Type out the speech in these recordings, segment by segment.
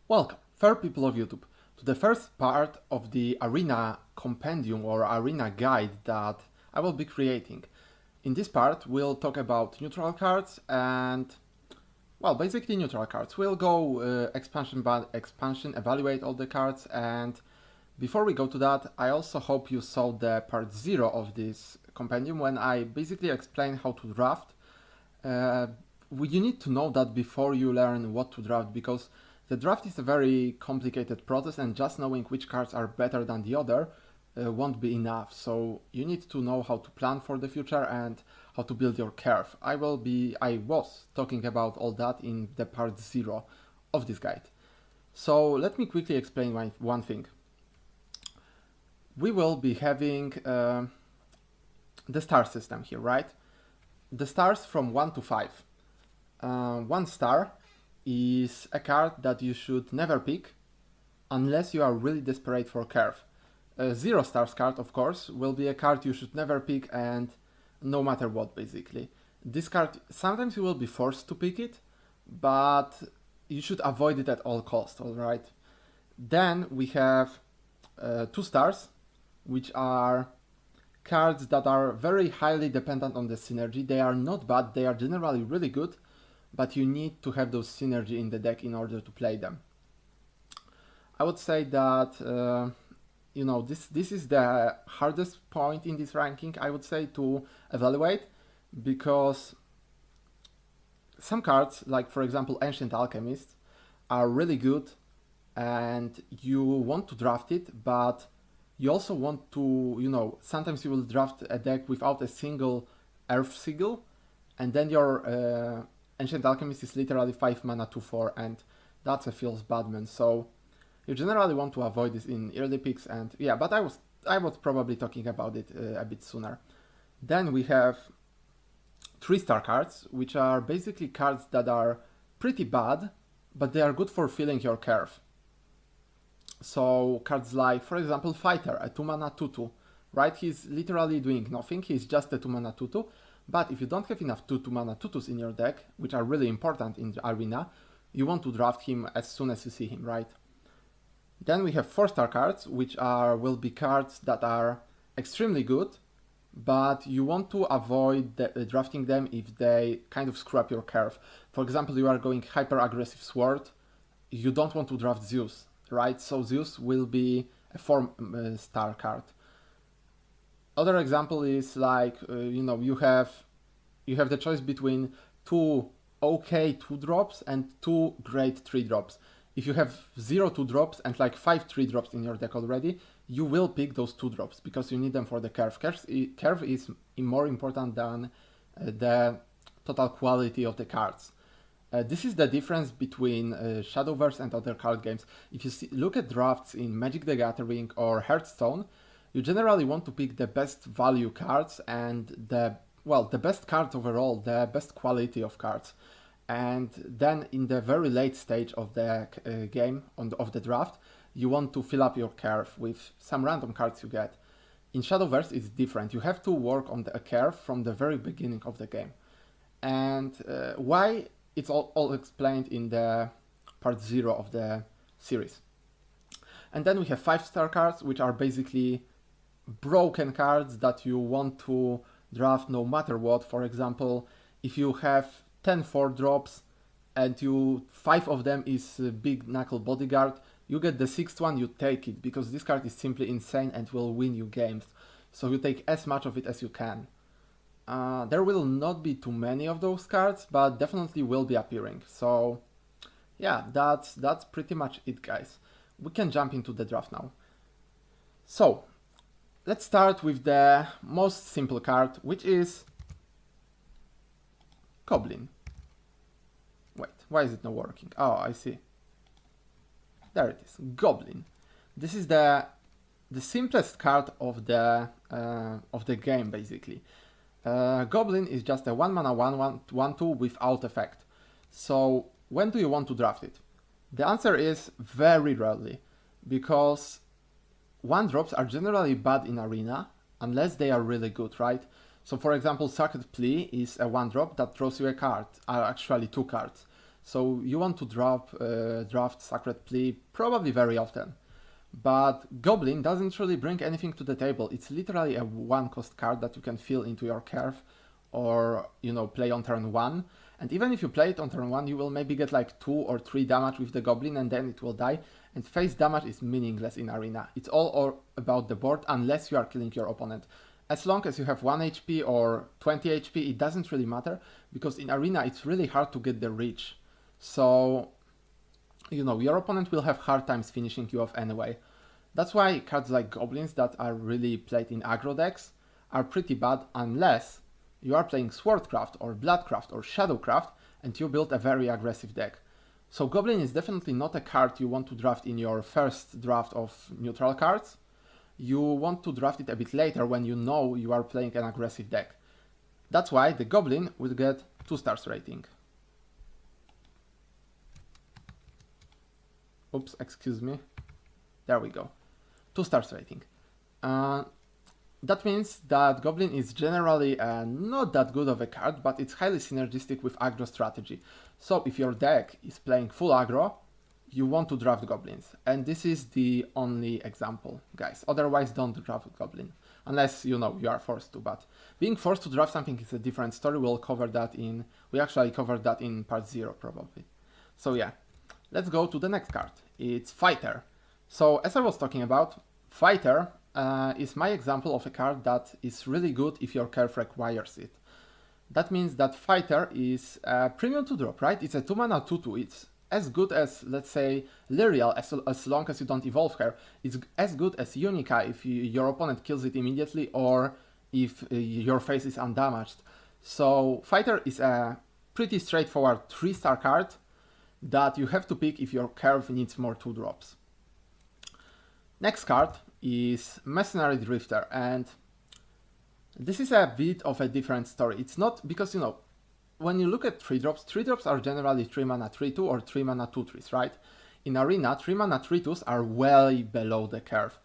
Welcome, fair people of YouTube, to the first part of the Arena Compendium or Arena Guide that I will be creating. In this part, we'll talk about neutral cards and, well, basically neutral cards. We'll go expansion by expansion, evaluate all the cards, and before we go to that, I also hope you saw the part 0 of this compendium when I basically explain how to draft. You need to know that before you learn what to draft, because the draft is a very complicated process and just knowing which cards are better than the other won't be enough. So you need to know how to plan for the future and how to build your curve. I was talking about all that in the part 0 of this guide. So let me quickly explain one thing. We will be having the star system here, right? The stars from 1 to 5. 1 star is a card that you should never pick unless you are really desperate for curve. A 0 stars card, of course, will be a card you should never pick, and no matter what, basically. This card, sometimes you will be forced to pick it, but you should avoid it at all costs, alright? Then we have 2 stars, which are cards that are very highly dependent on the synergy. They are not bad, they are generally really good, but you need to have those synergy in the deck in order to play them. I would say that this is the hardest point in this ranking, I would say, to evaluate, because some cards, like for example Ancient Alchemist, are really good and you want to draft it, but you also want to, sometimes you will draft a deck without a single Earth Sigil, and then your Ancient Alchemist is literally 5 mana 2/4, and that's a feels bad, man. So you generally want to avoid this in early picks, and yeah, but I was probably talking about it a bit sooner. Then we have 3-star cards, which are basically cards that are pretty bad, but they are good for filling your curve. So cards like, for example, Fighter, a 2 mana 2/2, right? He's literally doing nothing, he's just a 2 mana 2/2. But if you don't have enough 2 mana 2/2s in your deck, which are really important in the arena, you want to draft him as soon as you see him, right? Then we have 4-star cards, which will be cards that are extremely good, but you want to avoid drafting them if they kind of screw up your curve. For example, you are going hyper aggressive sword, you don't want to draft Zeus, right? So Zeus will be a 4-star card. Other example is like, you have the choice between 2 okay 2-drops and 2 great 3-drops. If you have 0 2-drops and like 5 3-drops in your deck already, you will pick those 2-drops because you need them for the curve. Curve is more important than the total quality of the cards. This is the difference between Shadowverse and other card games. If you look at drafts in Magic the Gathering or Hearthstone, you generally want to pick the best value cards and the best cards overall, the best quality of cards. And then in the very late stage of the game, of the draft, you want to fill up your curve with some random cards you get. In Shadowverse it's different, you have to work on the curve from the very beginning of the game. And why, it's all explained in the part 0 of the series. And then we have 5-star cards, which are basically broken cards that you want to draft no matter what. For example, if you have 10 4-drops and 5 of them is Big Knuckle Bodyguard, you get the 6th one, you take it, because this card is simply insane and will win you games. So you take as much of it as you can. There will not be too many of those cards, but definitely will be appearing. So yeah, that's pretty much it, guys. We can jump into the draft now. So let's start with the most simple card, which is Goblin. Wait, why is it not working? Oh, I see. There it is, Goblin. This is the simplest card of the game, basically. Goblin is just a 1 mana 1/1/2 without effect. So when do you want to draft it? The answer is very rarely, because 1-drops are generally bad in Arena, unless they are really good, right? So for example, Sacred Plea is a 1-drop that draws you a card, actually 2 cards. so you want to draft Sacred Plea probably very often. But Goblin doesn't really bring anything to the table. It's literally a one-cost card that you can fill into your curve or, you know, play on turn 1. And even if you play it on turn 1, you will maybe get like 2 or 3 damage with the Goblin and then it will die. And face damage is meaningless in Arena. It's all about the board unless you are killing your opponent. As long as you have 1 HP or 20 HP, it doesn't really matter, because in Arena it's really hard to get the reach. So, you know, your opponent will have hard times finishing you off anyway. That's why cards like Goblins that are really played in aggro decks are pretty bad unless you are playing Swordcraft or Bloodcraft or Shadowcraft and you build a very aggressive deck. So Goblin is definitely not a card you want to draft in your first draft of neutral cards. You want to draft it a bit later when you know you are playing an aggressive deck. That's why the Goblin will get 2 stars rating. Oops, excuse me. There we go. 2 stars rating. That means that Goblin is generally not that good of a card, but it's highly synergistic with aggro strategy. So if your deck is playing full aggro, you want to draft Goblins. And this is the only example, guys. Otherwise, don't draft Goblin. Unless, you know, you are forced to. But being forced to draft something is a different story. We actually covered that in part 0, probably. So yeah, let's go to the next card. It's Fighter. So as I was talking about, Fighter is my example of a card that is really good if your curve requires it. That means that Fighter is a premium 2-drop, right? It's a 2-mana 2/2. It's as good as, let's say, Lyrial, as long as you don't evolve her. It's as good as Unica if your opponent kills it immediately or if your face is undamaged. So Fighter is a pretty straightforward 3-star card that you have to pick if your curve needs more 2-drops. Next card is Mercenary Drifter, and this is a bit of a different story. It's not because, you know, when you look at 3-drops are generally 3-mana 3/2 or 3-mana 2/3s, right? In Arena, 3-mana 3/2s are way below the curve.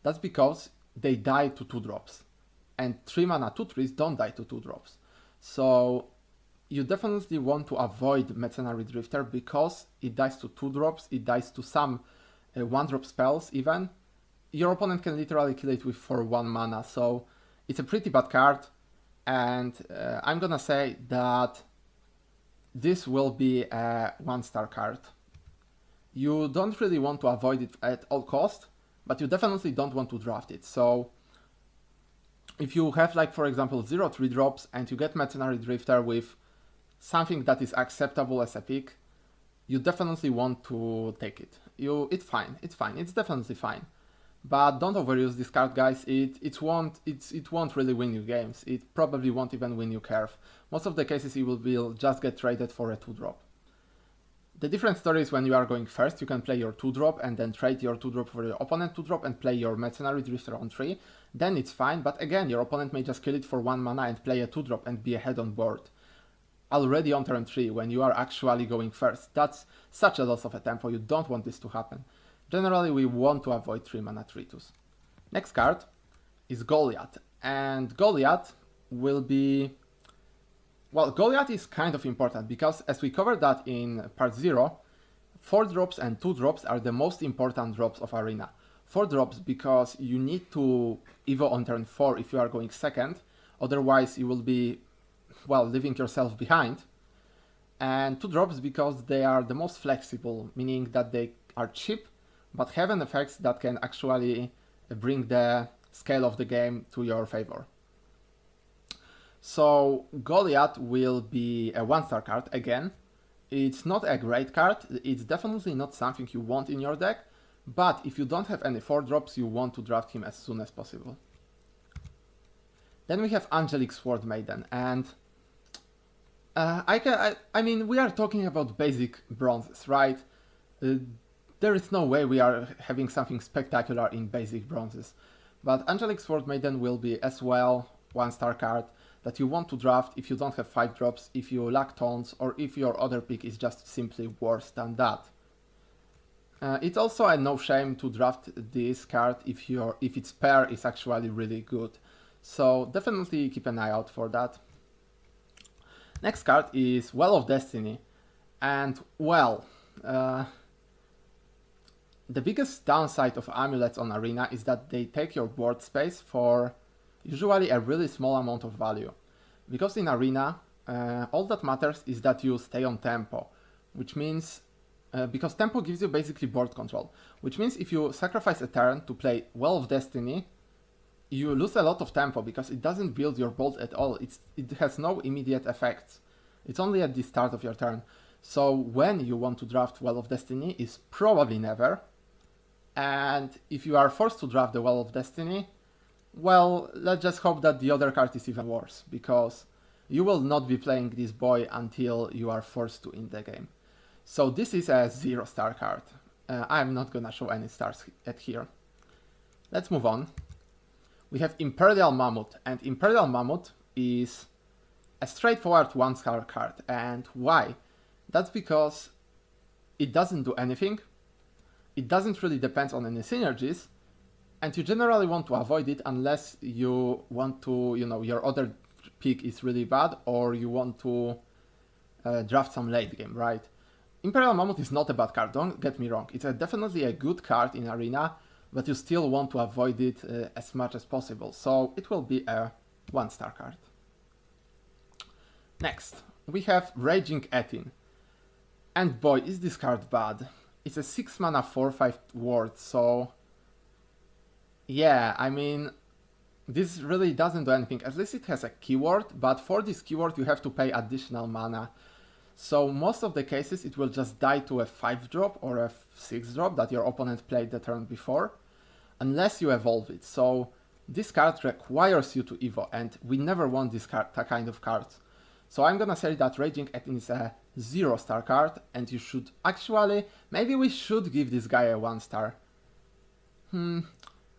That's because they die to 2-drops, and 3-mana 2/3s don't die to 2-drops. So you definitely want to avoid Mercenary Drifter because it dies to 2-drops, it dies to some 1-drop spells even. Your opponent can literally kill it for 1 mana, so it's a pretty bad card, and I'm gonna say that this will be a 1-star card. You don't really want to avoid it at all cost, but you definitely don't want to draft it. So if you have, like, for example, 0 3-drops and you get Mercenary Drifter with something that is acceptable as a pick, you definitely want to take it. It's fine, it's definitely fine. But don't overuse this card, guys. It won't really win you games. It probably won't even win you curve. Most of the cases it will just get traded for a 2-drop. The different story is when you are going first, you can play your 2-drop and then trade your 2-drop for your opponent 2-drop and play your Mercenary Drifter on 3. Then it's fine, but again, your opponent may just kill it for 1 mana and play a 2-drop and be ahead on board already on turn 3 when you are actually going first. That's such a loss of a tempo. You don't want this to happen. Generally, we want to avoid 3-mana 3/2s. Next card is Goliath, and Goliath will be... Well, Goliath is kind of important because, as we covered that in part 0, 4-drops and 2-drops are the most important drops of Arena. 4-drops because you need to evo on turn 4 if you are going second, otherwise you will be, well, leaving yourself behind. And 2-drops because they are the most flexible, meaning that they are cheap, but have an effects that can actually bring the scale of the game to your favor. So Goliath will be a 1-star card again. It's not a great card, it's definitely not something you want in your deck, but if you don't have any 4-drops, you want to draft him as soon as possible. Then we have Angelic Sword Maiden, and I mean, we are talking about basic bronzes, right? There is no way we are having something spectacular in basic bronzes. But Angelic Sword Maiden will be as well 1-star card that you want to draft if you don't have 5-drops, if you lack taunts, or if your other pick is just simply worse than that. It's also a no shame to draft this card if its pair is actually really good. So definitely keep an eye out for that. Next card is Well of Destiny. And well, the biggest downside of amulets on Arena is that they take your board space for usually a really small amount of value. Because in Arena, all that matters is that you stay on tempo, which means, because tempo gives you basically board control, which means if you sacrifice a turn to play Well of Destiny, you lose a lot of tempo because it doesn't build your board at all. It has no immediate effects. It's only at the start of your turn. So when you want to draft Well of Destiny is probably never. And if you are forced to draft the Well of Destiny, well, let's just hope that the other card is even worse, because you will not be playing this boy until you are forced to in the game. So this is a 0-star card. I'm not gonna show any stars at here. Let's move on. We have Imperial Mammoth, and Imperial Mammoth is a straightforward 1-star card. And why? That's because it doesn't do anything, it doesn't really depend on any synergies, and you generally want to avoid it unless you want to, your other pick is really bad or you want to draft some late game, right? Imperial Mammoth is not a bad card, don't get me wrong. It's definitely a good card in Arena, but you still want to avoid it as much as possible. So it will be a 1-star card. Next, we have Raging Etem. And boy, is this card bad. It's a 6 mana 4/5 ward, so yeah, I mean, this really doesn't do anything. At least it has a keyword, but for this keyword you have to pay additional mana. So most of the cases it will just die to a 5-drop or a 6-drop that your opponent played the turn before, unless you evolve it. So this card requires you to evo, and we never want this kind of cards. So I'm gonna say that Raging Etem is a 0-star card, and you should actually, maybe we should give this guy a 1-star.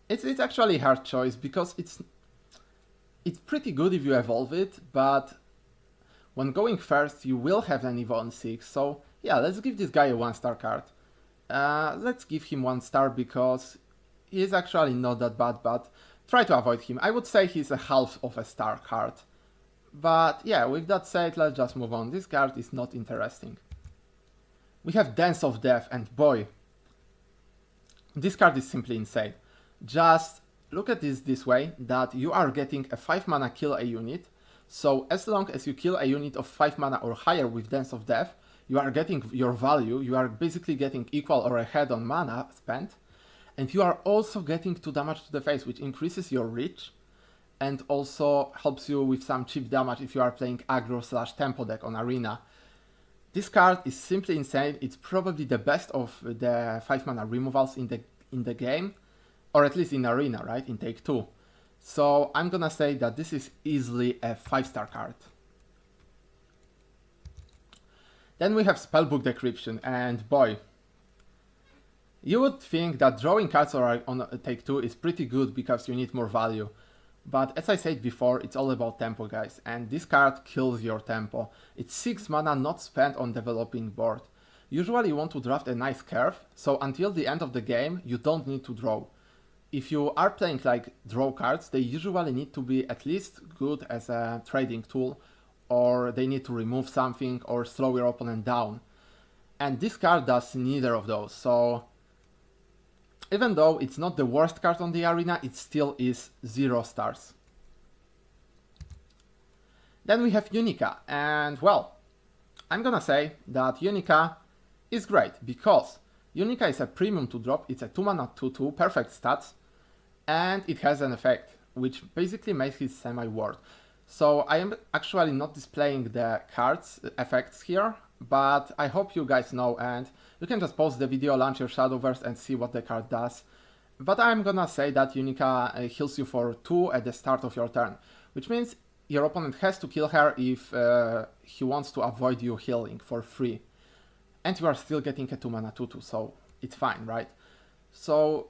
It's actually a hard choice, because it's pretty good if you evolve it, but when going first you will have an evo on 6, so yeah, let's give this guy a 1-star card. Let's give him 1-star because he is actually not that bad, but try to avoid him. I would say he's a half of a star card. But yeah, with that said, let's just move on. This card is not interesting. We have Dance of Death, and boy, this card is simply insane. Just look at this way, that you are getting a 5 mana kill a unit, so as long as you kill a unit of 5 mana or higher with Dance of Death, you are getting your value, you are basically getting equal or ahead on mana spent, and you are also getting 2 damage to the face, which increases your reach, and also helps you with some cheap damage if you are playing aggro/tempo deck on Arena. This card is simply insane. It's probably the best of the 5 mana removals in the game, or at least in Arena, right? In Take 2. So I'm gonna say that this is easily a 5-star card. Then we have Spellbook Decryption, and boy, you would think that drawing cards on Take 2 is pretty good because you need more value. But as I said before, it's all about tempo, guys, and this card kills your tempo. It's 6 mana not spent on developing board. Usually you want to draft a nice curve, so until the end of the game you don't need to draw. If you are playing like draw cards, they usually need to be at least good as a trading tool, or they need to remove something or slow your opponent down. And this card does neither of those, so even though it's not the worst card on the Arena, it still is 0 stars. Then we have Unica, and well, I'm gonna say that Unica is great, because Unica is a premium to drop, it's a 2 mana 2/2, perfect stats, and it has an effect, which basically makes it semi-ward. So I am actually not displaying the cards effects here, but I hope you guys know, and you can just pause the video, launch your Shadowverse and see what the card does. But I'm gonna say that Unica heals you for 2 at the start of your turn, which means your opponent has to kill her if he wants to avoid you healing for free. And you are still getting a 2 mana 2/2, so it's fine, right? So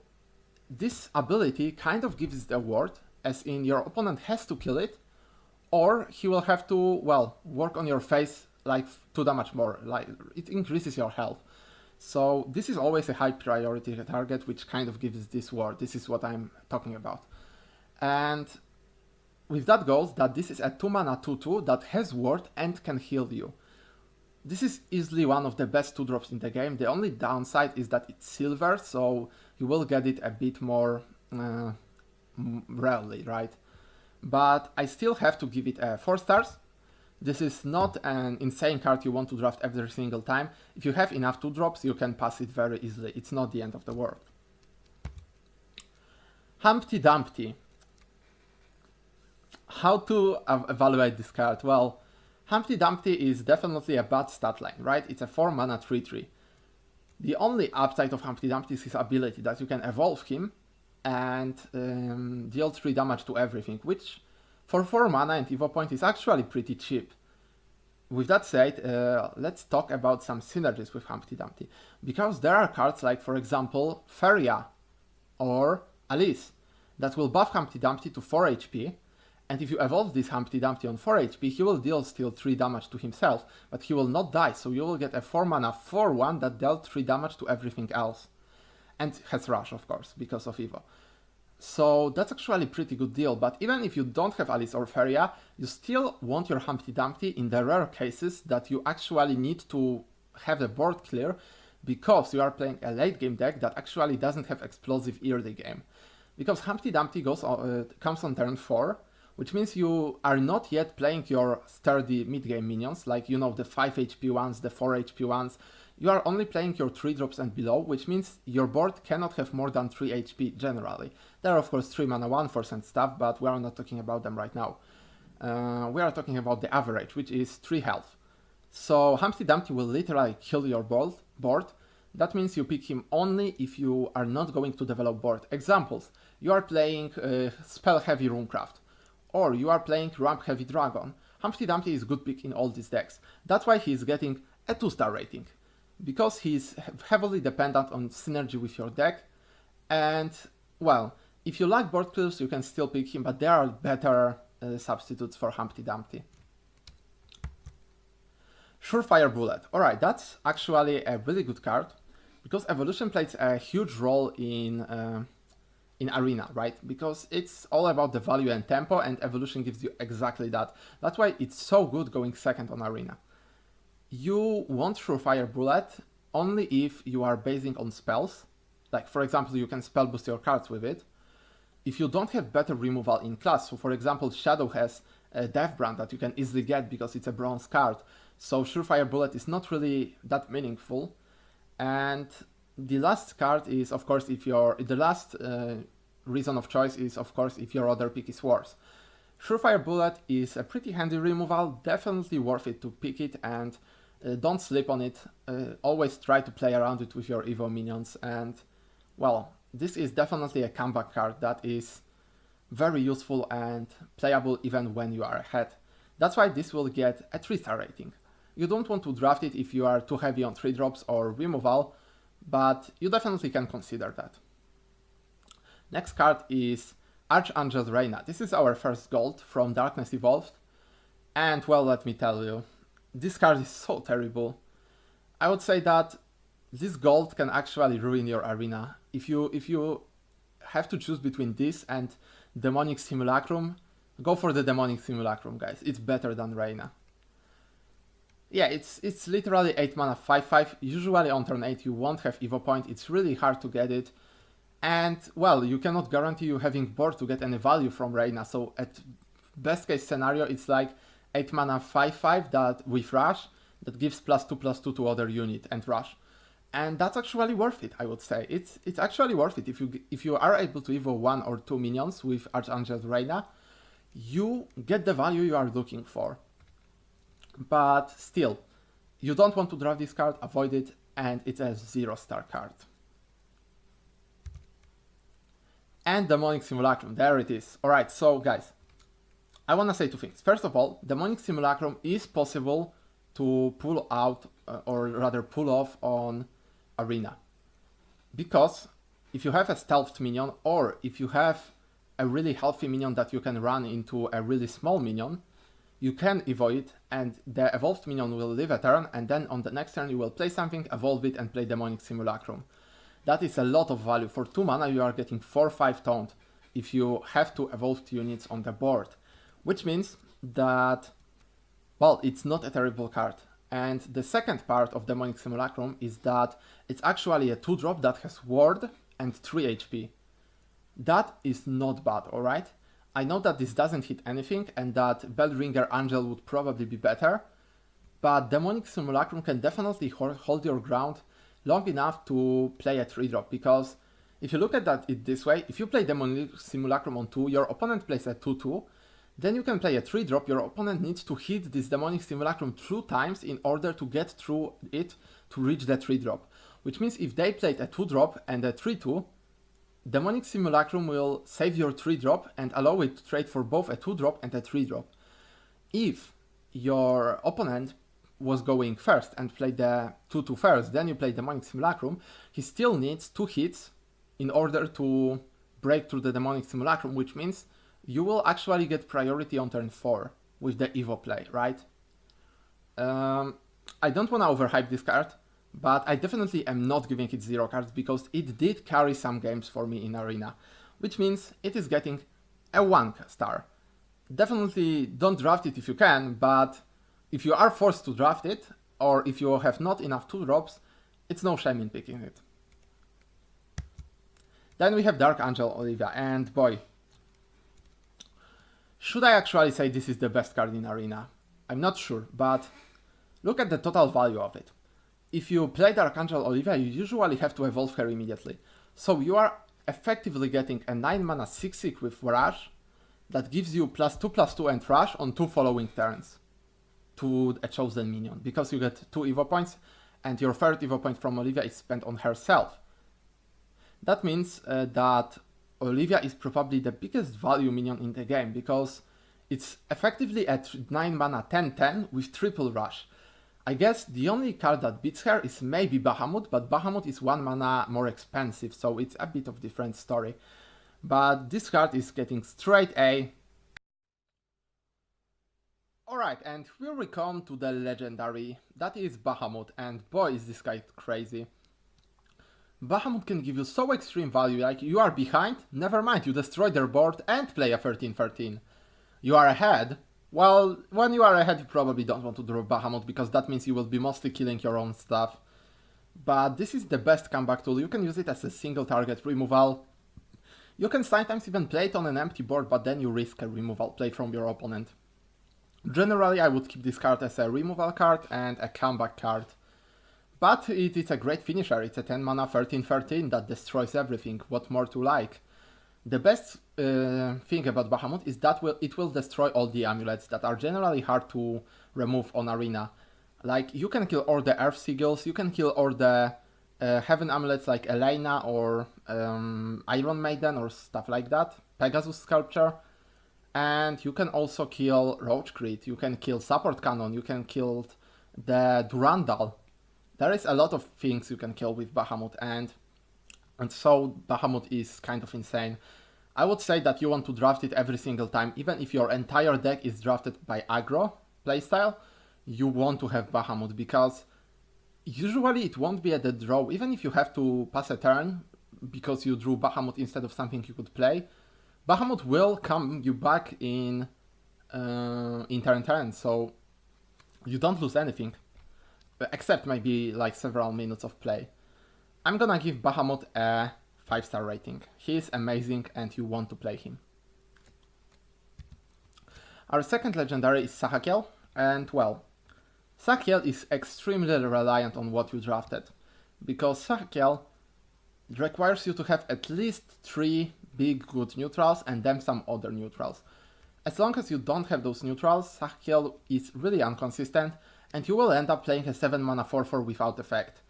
this ability kind of gives the ward, as in your opponent has to kill it, or he will have to, well, work on your face like 2 damage more, like it increases your health. So this is always a high priority target, which kind of gives this ward. This is what I'm talking about. And with that goes that this is a 2 mana 2/2 that has ward and can heal you. This is easily one of the best 2-drops in the game. The only downside is that it's silver, so you will get it a bit more rarely, right? But I still have to give it 4 stars. This is not an insane card you want to draft every single time. If you have enough 2-drops, you can pass it very easily. It's not the end of the world. Humpty Dumpty. How to evaluate this card? Well, Humpty Dumpty is definitely a bad stat line, right? It's a 4 mana 3/3. The only upside of Humpty Dumpty is his ability that you can evolve him and deal 3 damage to everything, which for 4 mana and Evo point is actually pretty cheap. With that said, let's talk about some synergies with Humpty Dumpty, because there are cards like, for example, Feria or Alice that will buff Humpty Dumpty to 4 HP, and if you evolve this Humpty Dumpty on 4 HP, he will deal still 3 damage to himself, but he will not die, so you will get a 4 mana 4/1 that dealt 3 damage to everything else. And has Rush, of course, because of Evo. So that's actually a pretty good deal, but even if you don't have Alice or Feria, you still want your Humpty Dumpty in the rare cases that you actually need to have the board clear, because you are playing a late game deck that actually doesn't have explosive early game. Because Humpty Dumpty comes on turn 4, which means you are not yet playing your sturdy mid-game minions, like, you know, the 5 HP ones, the 4 HP ones. You are only playing your 3-drops and below, which means your board cannot have more than 3 HP generally. There are of course 3 mana 1/4 and stuff, but we are not talking about them right now. We are talking about the average, which is 3 health. So Humpty Dumpty will literally kill your board. That means you pick him only if you are not going to develop board. Examples: you are playing Spell Heavy Runecraft, or you are playing Ramp Heavy Dragon. Humpty Dumpty is a good pick in all these decks. That's why he is getting a 2-star rating, because he is heavily dependent on synergy with your deck. And, well, if you like board clears, you can still pick him, but there are better substitutes for Humpty Dumpty. Surefire Bullet. Alright, that's actually a really good card, because evolution plays a huge role in Arena, right? Because it's all about the value and tempo, and evolution gives you exactly that. That's why it's so good going second on Arena. You want Surefire Bullet only if you are basing on spells. Like, for example, you can spell boost your cards with it. If you don't have better removal in class, so for example, Shadow has a Deathbrand that you can easily get because it's a bronze card, so Surefire Bullet is not really that meaningful. And the last card is, of course, if the last reason of choice is, of course, if your other pick is worse. Surefire Bullet is a pretty handy removal, definitely worth it to pick it, and don't sleep on it. Always try to play around it with your Evo minions, and, well, this is definitely a comeback card that is very useful and playable even when you are ahead. That's why this will get a 3-star rating. You don't want to draft it if you are too heavy on 3-drops or removal, but you definitely can consider that. Next card is Archangel Reina. This is our first gold from Darkness Evolved, and, well, let me tell you, this card is so terrible. I would say that this gold can actually ruin your arena. If you have to choose between this and Demonic Simulacrum, go for the Demonic Simulacrum, guys. It's better than Reina. Yeah, it's literally 8 mana 5/5. Usually on turn 8 you won't have Evo point. It's really hard to get it. And, well, you cannot guarantee you having board to get any value from Reina. So at best case scenario, it's like 8 mana 5/5 that with Rush that gives +2/+2 to other unit and Rush. And that's actually worth it, I would say. It's actually worth it. If you are able to Evo 1 or 2 minions with Archangel Reina, you get the value you are looking for. But still, you don't want to draft this card, avoid it, and it's a 0-star card. And Demonic Simulacrum, there it is. Alright, so guys, I want to say 2 things. First of all, Demonic Simulacrum is possible to pull out, or rather pull off on Arena. Because if you have a stealthed minion, or if you have a really healthy minion that you can run into a really small minion, you can evolve it, and the evolved minion will live a turn, and then on the next turn you will play something, evolve it, and play Demonic Simulacrum. That is a lot of value. For 2 mana you are getting 4/5 taunt if you have 2 evolved units on the board. Which means that, well, it's not a terrible card. And the second part of Demonic Simulacrum is that it's actually a 2-drop that has ward and 3 HP. That is not bad, alright? I know that this doesn't hit anything and that Bellringer Angel would probably be better, but Demonic Simulacrum can definitely hold your ground long enough to play a 3-drop, because if you look at it this way, if you play Demonic Simulacrum on 2, your opponent plays a 2-2, then you can play a 3-drop, your opponent needs to hit this Demonic Simulacrum 2 times in order to get through it to reach the 3-drop. Which means if they played a 2-drop and a 3-2, Demonic Simulacrum will save your 3-drop and allow it to trade for both a 2-drop and a 3-drop. If your opponent was going first and played the 2-2 first, then you play Demonic Simulacrum, he still needs 2 hits in order to break through the Demonic Simulacrum, which means you will actually get priority on turn 4 with the Evo play, right? I don't want to overhype this card, but I definitely am not giving it 0 cards because it did carry some games for me in Arena, which means it is getting a 1 star. Definitely don't draft it if you can, but if you are forced to draft it, or if you have not enough 2-drops, it's no shame in picking it. Then we have Dark Angel Elyda, and boy, should I actually say this is the best card in Arena? I'm not sure, but look at the total value of it. If you play Dark Angel Elyda, you usually have to evolve her immediately. So you are effectively getting a 9 mana 6/6 with Rush that gives you +2/+2 and Rush on 2 following turns to a chosen minion, because you get 2 Evo points and your 3rd Evo point from Elyda is spent on herself. That means that Elyda is probably the biggest value minion in the game, because it's effectively at 9 mana 10/10 with triple Rush. I guess the only card that beats her is maybe Bahamut, but Bahamut is 1 mana more expensive, so it's a bit of a different story. But this card is getting straight A. Alright, and here we come to the legendary, that is Bahamut, and boy is this guy crazy. Bahamut can give you so extreme value, like you are behind, never mind, you destroy their board and play a 13/13. You are ahead, well, when you are ahead you probably don't want to draw Bahamut, because that means you will be mostly killing your own stuff. But this is the best comeback tool, you can use it as a single target removal. You can sometimes even play it on an empty board, but then you risk a removal play from your opponent. Generally I would keep this card as a removal card and a comeback card. But it is a great finisher, it's a 10 mana 13/13 that destroys everything, what more to like. The best thing about Bahamut is that it will destroy all the amulets that are generally hard to remove on Arena. Like, you can kill all the Earth Sigils, you can kill all the Heaven amulets like Elyda or Iron Maiden or stuff like that, Pegasus Sculpture. And you can also kill Roach Crit, you can kill Support Cannon, you can kill the Durandal. There is a lot of things you can kill with Bahamut, and so Bahamut is kind of insane. I would say that you want to draft it every single time, even if your entire deck is drafted by aggro playstyle, you want to have Bahamut, because usually it won't be at the draw, even if you have to pass a turn because you drew Bahamut instead of something you could play. Bahamut will come you back in turn 10, so you don't lose anything, except maybe like several minutes of play. I'm gonna give Bahamut a 5-star rating. He is amazing and you want to play him. Our second legendary is Sahakiel, and well, Sahakiel is extremely reliant on what you drafted, because Sahakiel requires you to have at least 3 big good neutrals and then some other neutrals. As long as you don't have those neutrals, Sahakiel is really inconsistent and you will end up playing a 7 mana 4/4 without effect.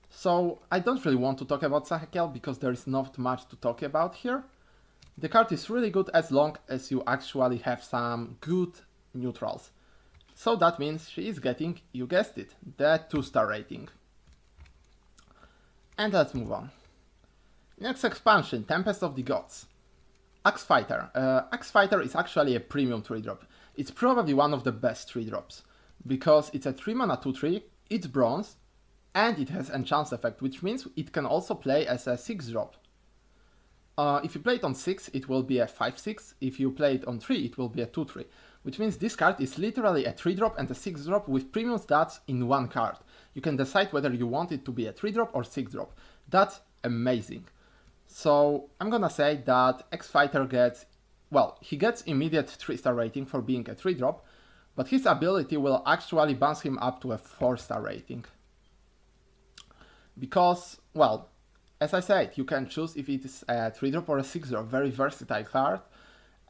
So I don't really want to talk about Sahakiel because there is not much to talk about here. The card is really good as long as you actually have some good neutrals. So that means she is getting, you guessed it, the 2-star rating. And let's move on. Next expansion, Tempest of the Gods. Axe Fighter. Axe Fighter is actually a premium 3-drop. It's probably one of the best 3-drops, because it's a 3 mana 2/3, it's bronze, and it has enchant effect, which means it can also play as a 6-drop. If you play it on 6, it will be a 5/6, if you play it on 3, it will be a 2/3, which means this card is literally a 3-drop and a 6-drop with premium stats in one card. You can decide whether you want it to be a 3-drop or 6-drop. That's amazing. So I'm gonna say that X-Fighter gets, well, he gets immediate 3-star rating for being a 3-drop, but his ability will actually bounce him up to a 4-star rating. Because, well, as I said, you can choose if it is a 3-drop or a 6-drop, very versatile card.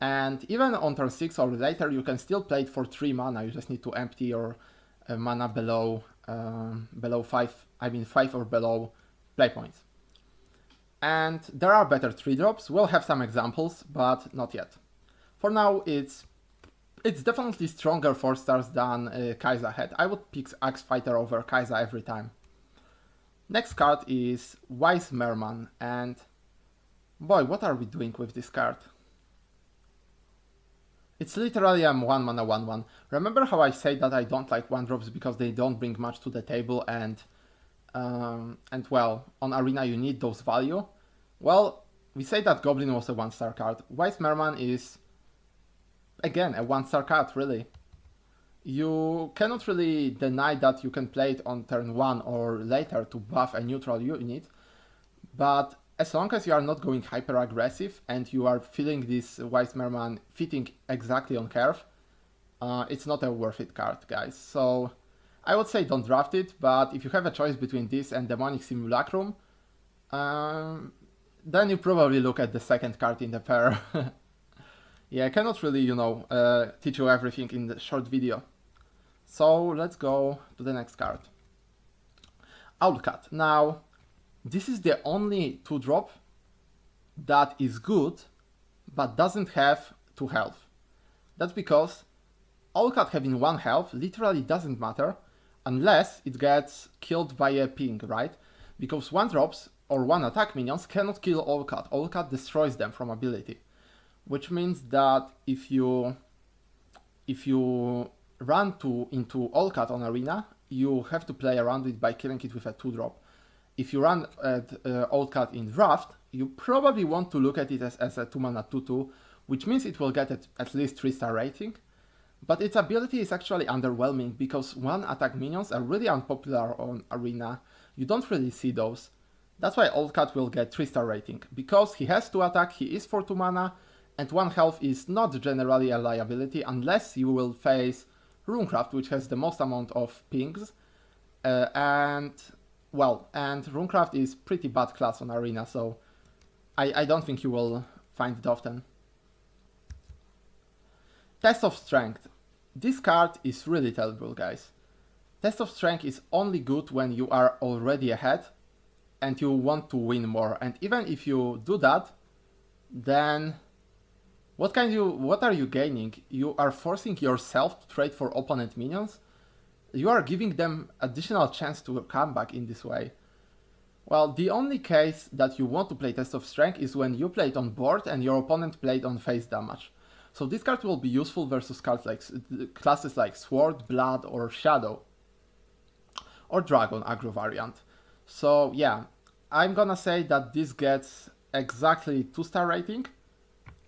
And even on turn 6 or later, you can still play it for 3 mana. You just need to empty your mana below 5, I mean 5 or below play points. And there are better 3-drops. We'll have some examples, but not yet. For now, it's definitely stronger 4 stars than Kaisa had. I would pick Axe Fighter over Kaisa every time. Next card is Wise Merman, and boy, what are we doing with this card? It's literally a 1 mana 1/1. Remember how I say that I don't like 1-drops because they don't bring much to the table, and well, on Arena you need those value? Well, we say that Goblin was a 1-star card. Wise Merman is, again, a 1-star card, really. You cannot really deny that you can play it on turn 1 or later to buff a neutral unit, but as long as you are not going hyper aggressive and you are feeling this Wise Merman fitting exactly on curve, it's not a worth it card, guys. So I would say don't draft it, but if you have a choice between this and Demonic Simulacrum, then you probably look at the second card in the pair. Yeah, I cannot really, teach you everything in the short video. So let's go to the next card. Owlcat. Now, this is the only 2-drop that is good, but doesn't have 2 health. That's because Owlcat having 1 health literally doesn't matter unless it gets killed by a ping, right? Because 1-drops or 1-attack minions cannot kill Owlcat. Owlcat destroys them from ability. Which means that if you run into Owlcat on Arena, you have to play around it by killing it with a 2-drop. If you run at Owlcat in draft, you probably want to look at it as a 2 mana 2/2, which means it will get at least 3-star rating. But its ability is actually underwhelming because 1-attack minions are really unpopular on Arena. You don't really see those. That's why Owlcat will get 3-star rating. Because he has 2 attack, he is for 2 mana, and 1 health is not generally a liability unless you will face Runecraft, which has the most amount of pings. And Runecraft is pretty bad class on Arena, so I don't think you will find it often. Test of Strength. This card is really terrible, guys. Test of Strength is only good when you are already ahead and you want to win more. And even if you do that, then what are you gaining? You are forcing yourself to trade for opponent minions? You are giving them additional chance to come back in this way. Well, the only case that you want to play Test of Strength is when you play it on board and your opponent played on face damage. So this card will be useful versus cards like classes like Sword, Blood, or Shadow. Or Dragon aggro variant. So yeah, I'm gonna say that this gets exactly 2-star rating.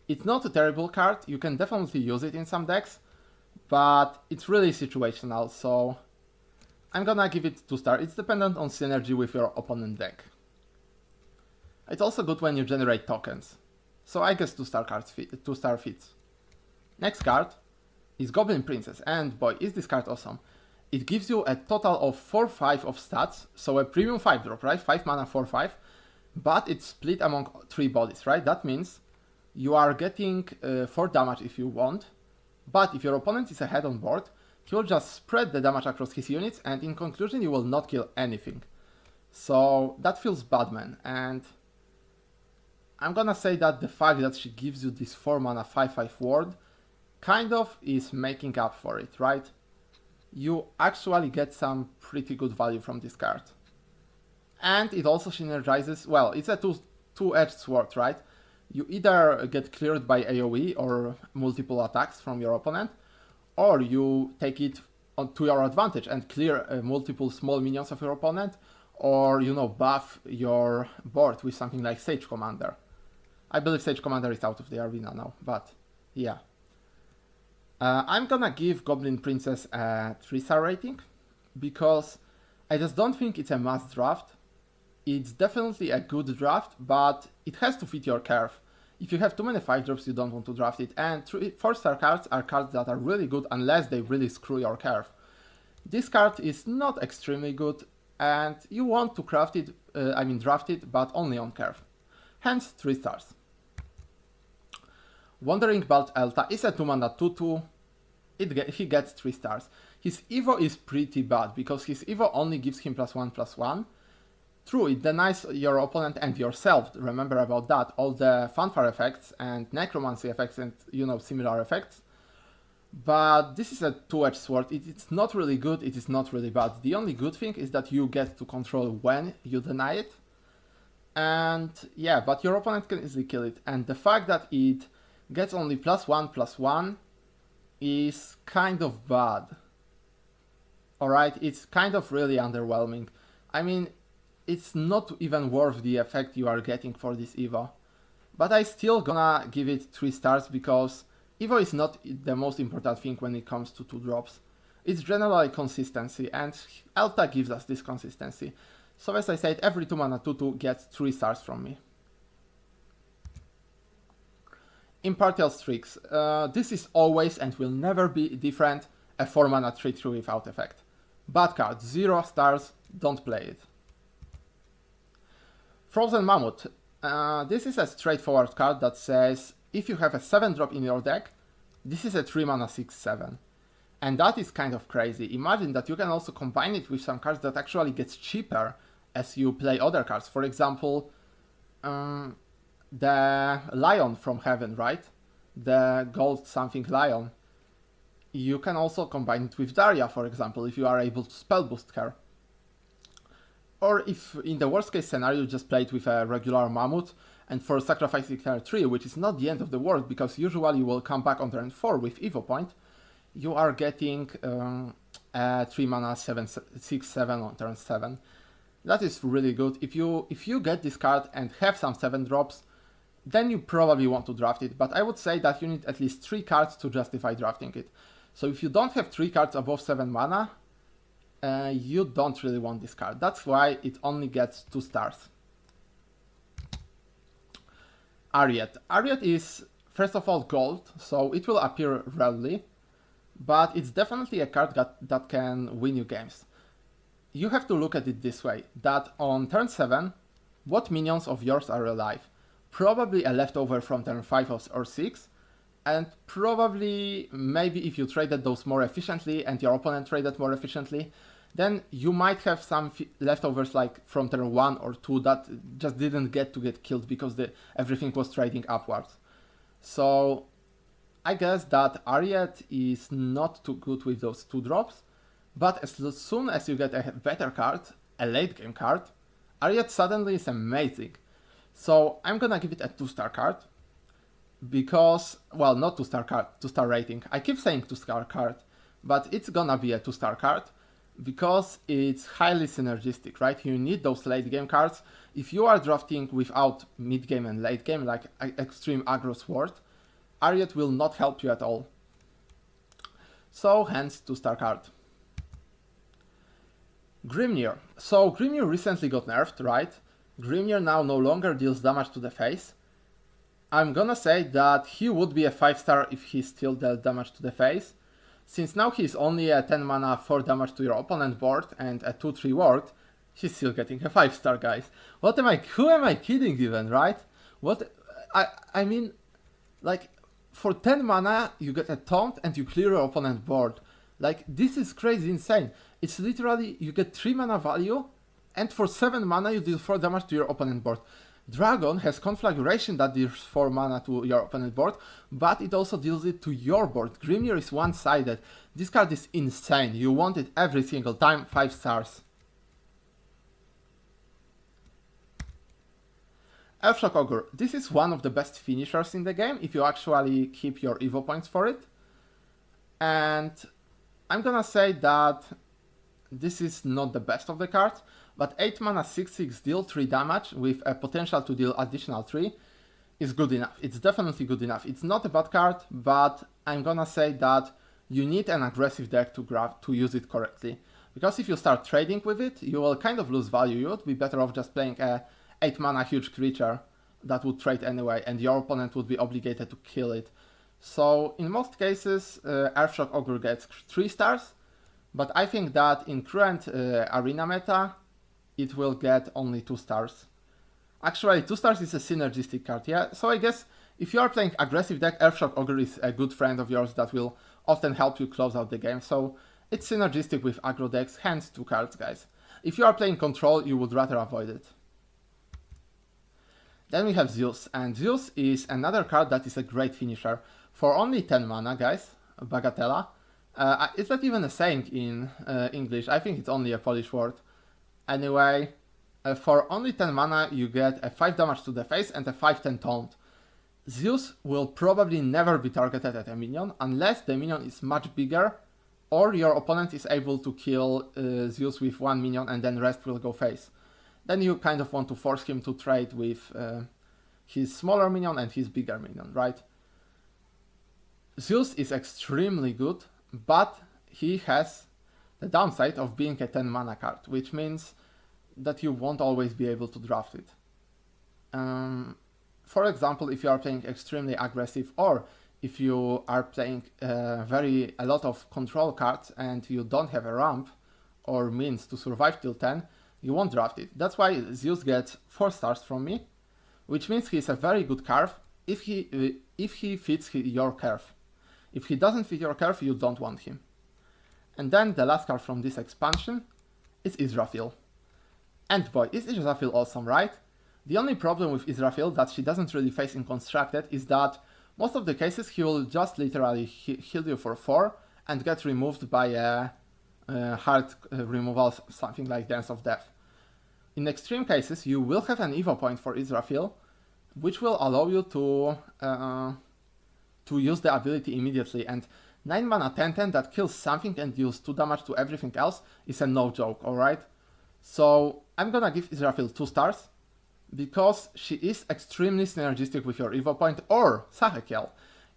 It's not a terrible card, you can definitely use it in some decks, but it's really situational, so I'm gonna give it 2-star. It's dependent on synergy with your opponent deck. It's also good when you generate tokens, so I guess 2-star fits. Next card is Goblin Princess, and boy, is this card awesome. It gives you a total of 4/5 of stats, so a premium 5-drop, right? 5 mana 4/5, but it's split among 3 bodies, right? That means you are getting 4 damage if you want, but if your opponent is ahead on board, he will just spread the damage across his units, and in conclusion, you will not kill anything. So that feels bad, man, and I'm gonna say that the fact that she gives you this 4 mana 5/5 ward kind of is making up for it, right? You actually get some pretty good value from this card. And it also synergizes, well, it's a two-edged sword, right? You either get cleared by AoE or multiple attacks from your opponent, or you take it to your advantage and clear multiple small minions of your opponent, or, buff your board with something like Sage Commander. I believe Sage Commander is out of the arena now, but yeah. I'm gonna give Goblin Princess a 3-star rating because I just don't think it's a must draft. It's definitely a good draft, but it has to fit your curve. If you have too many 5-drops, you don't want to draft it, and 4-star cards are cards that are really good unless they really screw your curve. This card is not extremely good, and you want to draft it, but only on curve. Hence 3 stars. Wandering Bald Elta is a 2-mana 2/2. He gets 3 stars. His Evo is pretty bad, because his Evo only gives him +1/+1. True, it denies your opponent and yourself, remember about that, all the fanfare effects and necromancy effects and, similar effects. But this is a two-edged sword. It's not really good, it is not really bad. The only good thing is that you get to control when you deny it. And yeah, but your opponent can easily kill it. And the fact that it gets only +1/+1 is kind of bad. Alright, it's kind of really underwhelming. I mean, it's not even worth the effect you are getting for this Evo. But I still gonna give it 3 stars because Evo is not the most important thing when it comes to 2-drops. It's generally consistency, and Elta gives us this consistency. So as I said, every 2-mana 2/2 gets 3 stars from me. Impartial Streaks. This is always and will never be different, a 4-mana 3/3 without effect. Bad card, 0 stars, don't play it. Frozen Mammoth. This is a straightforward card that says, if you have a 7-drop in your deck, this is a 3-mana 6/7. And that is kind of crazy. Imagine that you can also combine it with some cards that actually gets cheaper as you play other cards. For example, the Lion from Heaven, right? The gold something Lion. You can also combine it with Daria, for example, if you are able to spell boost her. Or if in the worst case scenario you just play it with a regular Mammoth, and for sacrificing her 3, which is not the end of the world because usually you will come back on turn 4 with Evo Point, you are getting a 3-mana 6/7 on turn 7. That is really good. If you get this card and have some 7-drops, then you probably want to draft it, but I would say that you need at least 3 cards to justify drafting it. So if you don't have 3 cards above 7 mana, you don't really want this card. That's why it only gets 2 stars. Ariet. Ariet is, first of all, gold, so it will appear rarely, but it's definitely a card that can win you games. You have to look at it this way, that on turn 7, what minions of yours are alive? Probably a leftover from turn 5 or 6, and probably, maybe if you traded those more efficiently and your opponent traded more efficiently, then you might have some leftovers like from turn 1 or 2 that just didn't get killed because everything was trading upwards. So I guess that Ariet is not too good with those 2-drops, but as soon as you get a better card, a late game card, Ariet suddenly is amazing. So I'm gonna give it a 2-star card, because, well, not 2-star card, 2-star rating. I keep saying 2-star card, but it's gonna be a 2-star card, because it's highly synergistic, right? You need those late game cards. If you are drafting without mid game and late game, like Extreme Aggro Sword, Ariet will not help you at all. So hence 2-star card. Grimnir. So Grimnir recently got nerfed, right? Grimnir now no longer deals damage to the face. I'm gonna say that he would be a 5-star if he still dealt damage to the face. Since now he's only a 10 mana 4 damage to your opponent board and a 2/3 ward, he's still getting a 5-star, guys. Who am I kidding even, right? I mean, like, for 10 mana you get a taunt and you clear your opponent board. Like, this is crazy insane. It's literally, you get 3 mana value, and for 7 mana you deal 4 damage to your opponent board. Dragon has Conflagration that deals 4 mana to your opponent board, but it also deals it to your board. Grimnir is one-sided. This card is insane. You want it every single time, 5 stars. Elfshock Ogre. This is one of the best finishers in the game, if you actually keep your Evo points for it. And I'm gonna say that this is not the best of the cards, but 8 mana 6/6 deal 3 damage with a potential to deal additional 3 is good enough. It's definitely good enough. It's not a bad card, but I'm gonna say that you need an aggressive deck to use it correctly. Because if you start trading with it, you will kind of lose value. You would be better off just playing a 8 mana huge creature that would trade anyway, and your opponent would be obligated to kill it. So in most cases, Earthshock Ogre gets 3 stars, but I think that in current arena meta, it will get only 2 stars. Actually, 2 stars is a synergistic card, yeah? So I guess if you are playing aggressive deck, Earthshock Ogre is a good friend of yours that will often help you close out the game. So it's synergistic with aggro decks, hence 2 cards, guys. If you are playing control, you would rather avoid it. Then we have Zeus, and Zeus is another card that is a great finisher. For only 10 mana, guys, Bagatella. It's not even a saying in English, I think it's only a Polish word. Anyway, for only 10 mana, you get a 5 damage to the face and a 5/10 taunt. Zeus will probably never be targeted at a minion, unless the minion is much bigger, or your opponent is able to kill Zeus with 1 minion and then rest will go face. Then you kind of want to force him to trade with his smaller minion and his bigger minion, right? Zeus is extremely good, but he has the downside of being a 10 mana card, which means that you won't always be able to draft it. For example, if you are playing extremely aggressive, or if you are playing a lot of control cards and you don't have a ramp or means to survive till 10, you won't draft it. That's why Zeus gets 4 stars from me, which means he's a very good curve if he fits your curve. If he doesn't fit your curve, you don't want him. And then the last card from this expansion is Israfil. And boy, is Israfil awesome, right? The only problem with Israfil that she doesn't really face in Constructed is that most of the cases he will just literally heal you for 4 and get removed by a hard removal, something like Dance of Death. In extreme cases, you will have an Evo point for Israfil, which will allow you to use the ability immediately, and 9 mana 10/10 that kills something and deals 2 damage to everything else is a no joke, alright? So I'm gonna give Israfil 2 stars, because she is extremely synergistic with your Evo point or Sahakel.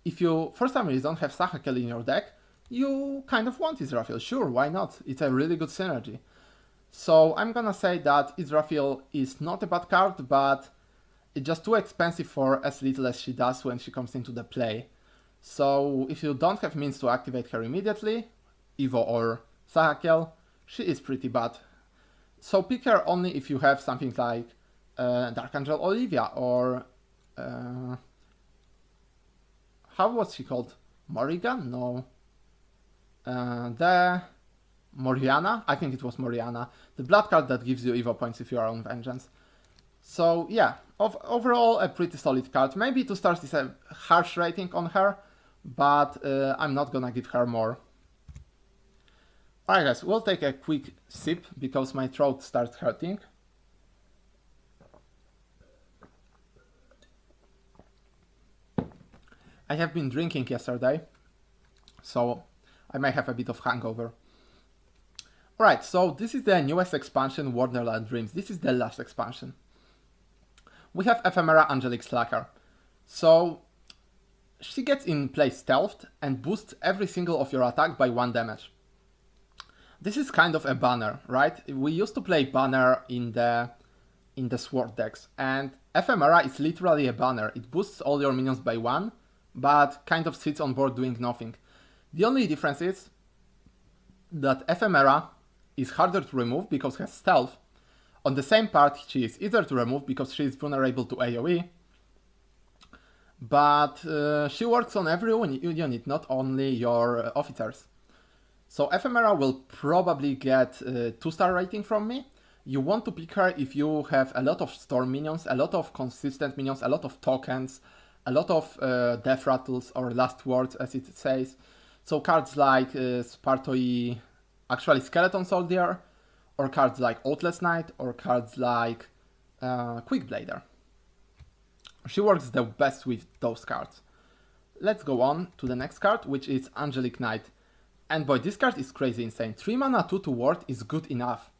If you for some reason have Sahakel in your deck, you kind of want Israfil, sure, why not? It's a really good synergy. So I'm gonna say that Israfil is not a bad card, but it's just too expensive for as little as she does when she comes into the play. So if you don't have means to activate her immediately, Evo or Sahakel, she is pretty bad. So pick her only if you have something like Dark Angel Olivia or how was she called? Morrigan? No. The Moriana? I think it was Moriana. The blood card that gives you Evo points if you are on Vengeance. So yeah, overall a pretty solid card. Maybe 2 stars is a harsh rating on her, but I'm not gonna give her more. Alright guys, we'll take a quick sip because my throat starts hurting. I have been drinking yesterday, so I may have a bit of hangover. Alright, so this is the newest expansion, Wonderland Dreams. This is the last expansion. We have Ephemera Angelic Slacker. So she gets in play stealthed and boosts every single of your attack by 1 damage. This is kind of a banner, right? We used to play banner in the sword decks, and Ephemera is literally a banner. It boosts all your minions by 1, but kind of sits on board doing nothing. The only difference is that Ephemera is harder to remove because it has stealth. On the same part, she is easier to remove because she is vulnerable to AoE, but she works on every unit, not only your officers. So Ephemera will probably get 2-star rating from me. You want to pick her if you have a lot of storm minions, a lot of consistent minions, a lot of tokens, a lot of death rattles or last words as it says. So cards like Spartoi, actually Skeleton Soldier, or cards like Outless Knight, or cards like Quickblader. She works the best with those cards. Let's go on to the next card, which is Angelic Knight. And boy, this card is crazy insane. 3 mana 2/2 ward is good enough.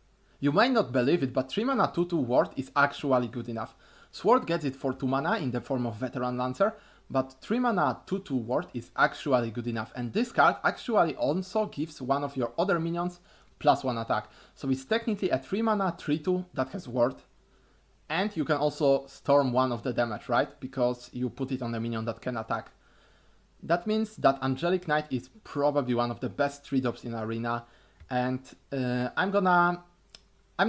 You might not believe it, but 3 mana 2/2 ward is actually good enough. Sword gets it for 2 mana in the form of Veteran Lancer, but 3 mana 2/2 ward is actually good enough, and this card actually also gives one of your other minions +1 attack. So it's technically a 3 mana 3/2 that has ward, and you can also storm one of the damage, right? Because you put it on the minion that can attack. That means that Angelic Knight is probably one of the best 3-drops in Arena, and I'm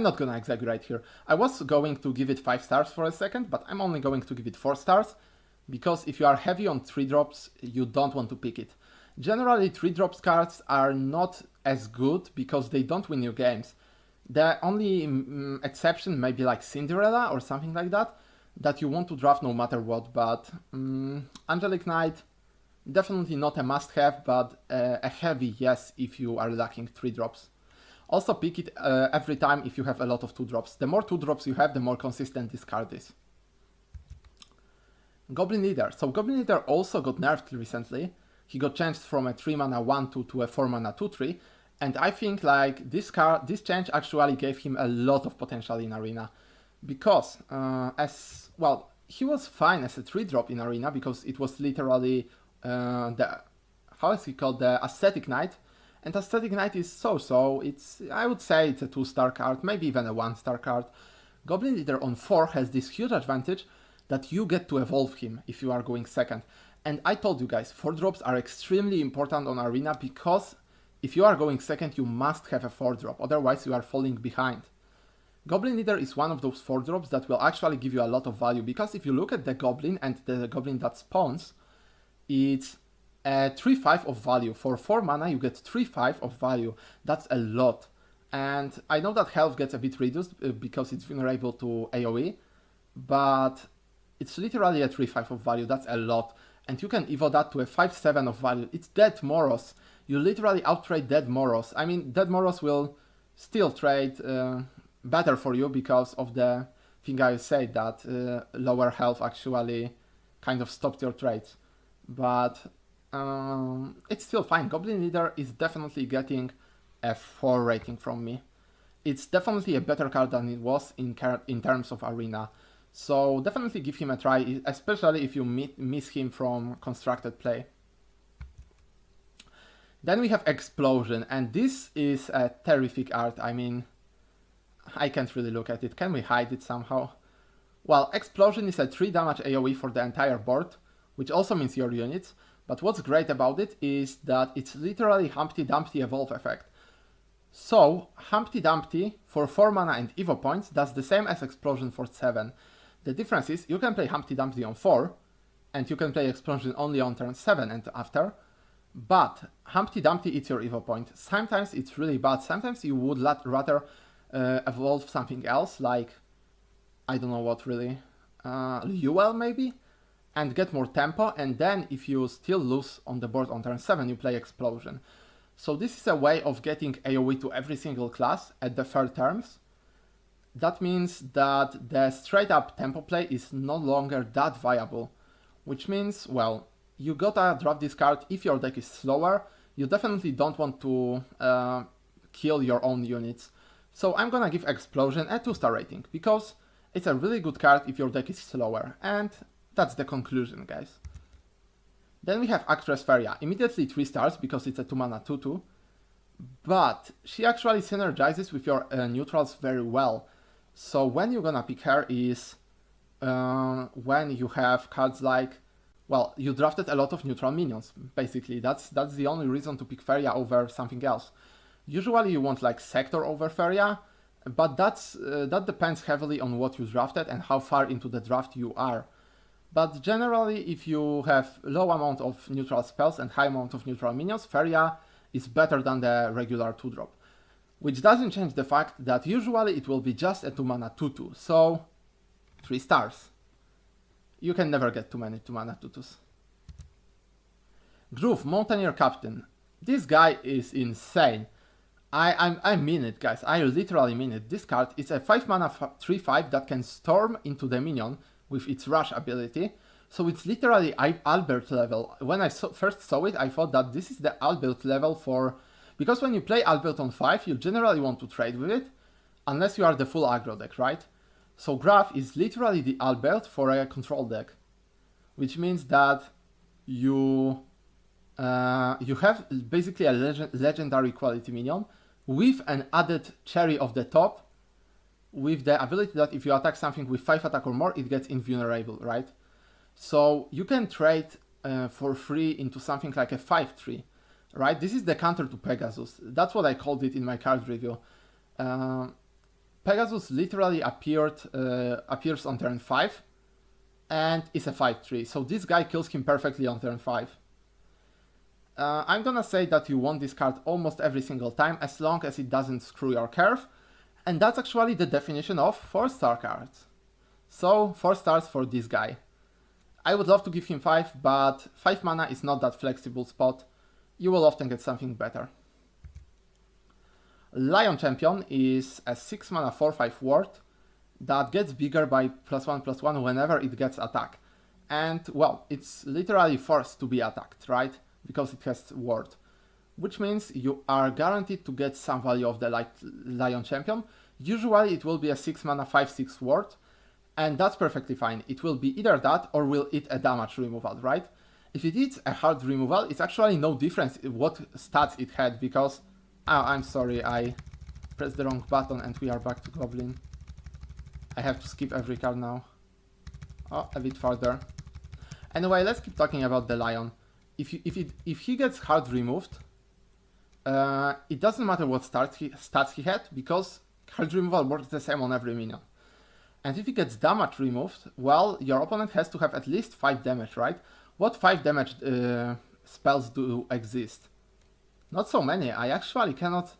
not gonna exaggerate here. I was going to give it 5 stars for a second, but I'm only going to give it 4 stars, because if you are heavy on 3-drops, you don't want to pick it. Generally, 3-drops cards are not as good because they don't win you games. The only exception may be like Cinderella or something like that you want to draft no matter what, but Angelic Knight, definitely not a must-have, but a heavy yes if you are lacking 3-drops. Also pick it every time if you have a lot of 2-drops. The more 2-drops you have, the more consistent this card is. Goblin Leader. So Goblin Leader also got nerfed recently. He got changed from a 3 mana 1/2 to a 4 mana 2/3. And I think like this change actually gave him a lot of potential in Arena. Because he was fine as a 3-drop in Arena because it was literally the Aesthetic Knight. And Aesthetic Knight is so-so. I would say it's a 2-star card, maybe even a 1-star card. Goblin Leader on 4 has this huge advantage that you get to evolve him if you are going second. And I told you guys, 4-drops are extremely important on Arena because if you are going second, you must have a 4-drop, otherwise you are falling behind. Goblin Leader is one of those 4-drops that will actually give you a lot of value, because if you look at the Goblin and the Goblin that spawns, it's a 3/5 of value. For 4 mana you get 3/5 of value. That's a lot. And I know that health gets a bit reduced because it's vulnerable to AoE, but it's literally a 3/5 of value. That's a lot. And you can evo that to a 5/7 of value. It's Dead Moros. You literally outtrade Dead Moros. I mean, Dead Moros will still trade better for you because of the thing I said, that lower health actually kind of stopped your trades. But it's still fine. Goblin Leader is definitely getting a 4 rating from me. It's definitely a better card than it was in terms of Arena. So definitely give him a try, especially if you miss him from constructed play. Then we have Explosion, and this is a terrific art. I mean, I can't really look at it. Can we hide it somehow? Well, Explosion is a 3 damage AoE for the entire board, which also means your units. But what's great about it is that it's literally Humpty Dumpty evolve effect. So, Humpty Dumpty for 4 mana and evo points does the same as Explosion for 7. The difference is you can play Humpty Dumpty on 4, and you can play Explosion only on turn 7 and after. But Humpty Dumpty eats your evo point. Sometimes it's really bad. Sometimes you would rather evolve something else, like, I don't know what really, Luel maybe? And get more tempo, and then if you still lose on the board on turn 7, you play Explosion. So this is a way of getting AoE to every single class at the third terms. That means that the straight up tempo play is no longer that viable, which means, well, you gotta draft this card if your deck is slower. You definitely don't want to kill your own units. So I'm gonna give Explosion a 2-star rating, because it's a really good card if your deck is slower, and that's the conclusion, guys. Then we have Actress Feria, immediately 3 stars because it's a 2 mana 2/2, but she actually synergizes with your neutrals very well. So when you're gonna pick her is when you have cards like, well, you drafted a lot of neutral minions, basically. That's the only reason to pick Feria over something else. Usually you want like Sector over Feria, but that depends heavily on what you drafted and how far into the draft you are. But generally, if you have low amount of neutral spells and high amount of neutral minions, Feria is better than the regular 2-drop. Which doesn't change the fact that usually it will be just a 2 mana 2/2, so 3 stars. You can never get too many 2 mana 2/2s. Groove, Mantener Captain. This guy is insane. I mean it, guys. I literally mean it. This card is a 5 mana 3/5 that can storm into the minion with its rush ability. So it's literally Albert level. When I first saw it, I thought that this is the Albert level for... Because when you play Albert on 5, you generally want to trade with it, unless you are the full aggro deck, right? So Graph is literally the Albert for a control deck. which means that you have basically a legendary quality minion with an added cherry of the top, with the ability that if you attack something with 5 attack or more, it gets invulnerable, right? So you can trade for free into something like a 5/3, right? This is the counter to Pegasus. That's what I called it in my card review. Pegasus literally appears on turn 5 and is a 5/3. So this guy kills him perfectly on turn 5. I'm gonna say that you want this card almost every single time as long as it doesn't screw your curve. And that's actually the definition of 4-star cards. So 4 stars for this guy. I would love to give him 5, but 5 mana is not that flexible spot. You will often get something better. Lion Champion is a 6 mana 4/5 ward that gets bigger by +1/+1 whenever it gets attacked. And well, it's literally forced to be attacked, right? Because it has ward. Which means you are guaranteed to get some value of the Lion Champion. Usually it will be a 6 mana 5/6 ward, and that's perfectly fine. It will be either that or will eat a damage removal, right? If it eats a hard removal, it's actually no difference in what stats it had, because... Oh, I'm sorry, I pressed the wrong button and we are back to Goblin. I have to skip every card now. Oh, a bit further. Anyway, let's keep talking about the Lion. If he gets hard removed, it doesn't matter what stats he had, because hard removal works the same on every minion. And if he gets damage removed, well, your opponent has to have at least 5 damage, right? What 5 damage spells do exist? Not so many. I actually cannot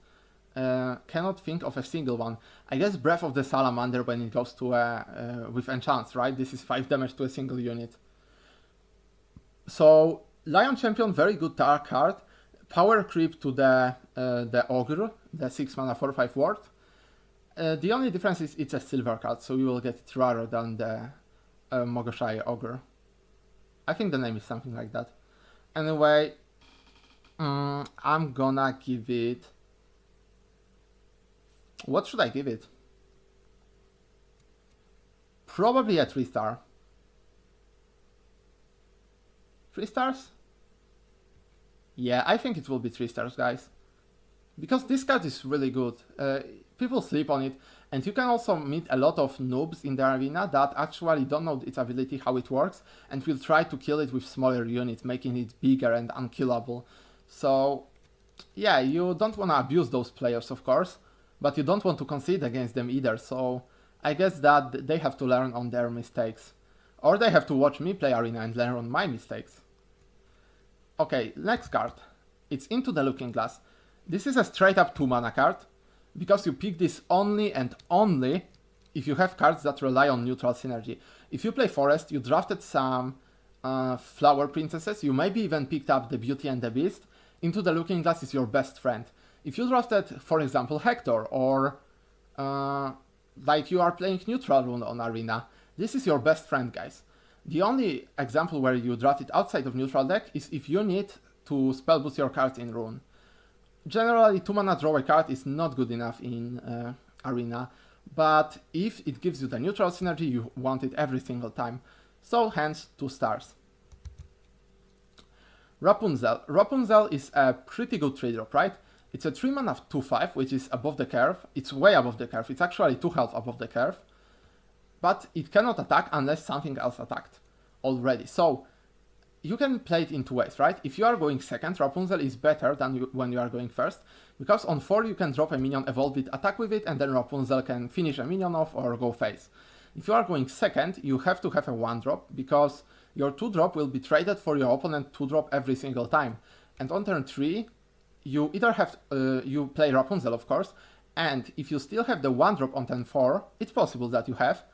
think of a single one. I guess Breath of the Salamander when it goes to with enchants, right? This is 5 damage to a single unit. So Lion Champion, very good card. Power creep to the Ogre, the 6 mana 4/5 ward. The only difference is it's a silver card, so you will get it rarer than the Mogoshai Ogre. I think the name is something like that. Anyway, I'm gonna give it... What should I give it? Probably a 3-star. 3 stars? Yeah, I think it will be 3 stars, guys. Because this card is really good. People sleep on it, and you can also meet a lot of noobs in the arena that actually don't know its ability, how it works, and will try to kill it with smaller units, making it bigger and unkillable. So, yeah, you don't want to abuse those players, of course, but you don't want to concede against them either, so I guess that they have to learn on their mistakes. Or they have to watch me play arena and learn on my mistakes. Okay, next card. It's Into the Looking Glass. This is a straight up 2 mana card, because you pick this only and only if you have cards that rely on neutral synergy. If you play Forest, you drafted some Flower Princesses, you maybe even picked up the Beauty and the Beast. Into the Looking Glass is your best friend. If you drafted, for example, Hector, or like you are playing neutral rune on arena, this is your best friend, guys. The only example where you draft it outside of neutral deck is if you need to spell boost your cards in rune. Generally, 2 mana draw a card is not good enough in arena, but if it gives you the neutral synergy, you want it every single time. So hence 2 stars. Rapunzel. Rapunzel is a pretty good 3-drop, right? It's a 3 mana 2/5, which is above the curve. It's way above the curve. It's actually 2 health above the curve. But it cannot attack unless something else attacked already. So you can play it in 2 ways, right? If you are going second, Rapunzel is better than when you are going first, because on 4 you can drop a minion, evolve it, attack with it, and then Rapunzel can finish a minion off or go face. If you are going second, you have to have a 1-drop, because your 2-drop will be traded for your opponent 2-drop every single time. And on turn 3, you either have, you play Rapunzel, of course, and if you still have the 1-drop on turn 4, it's possible that you have,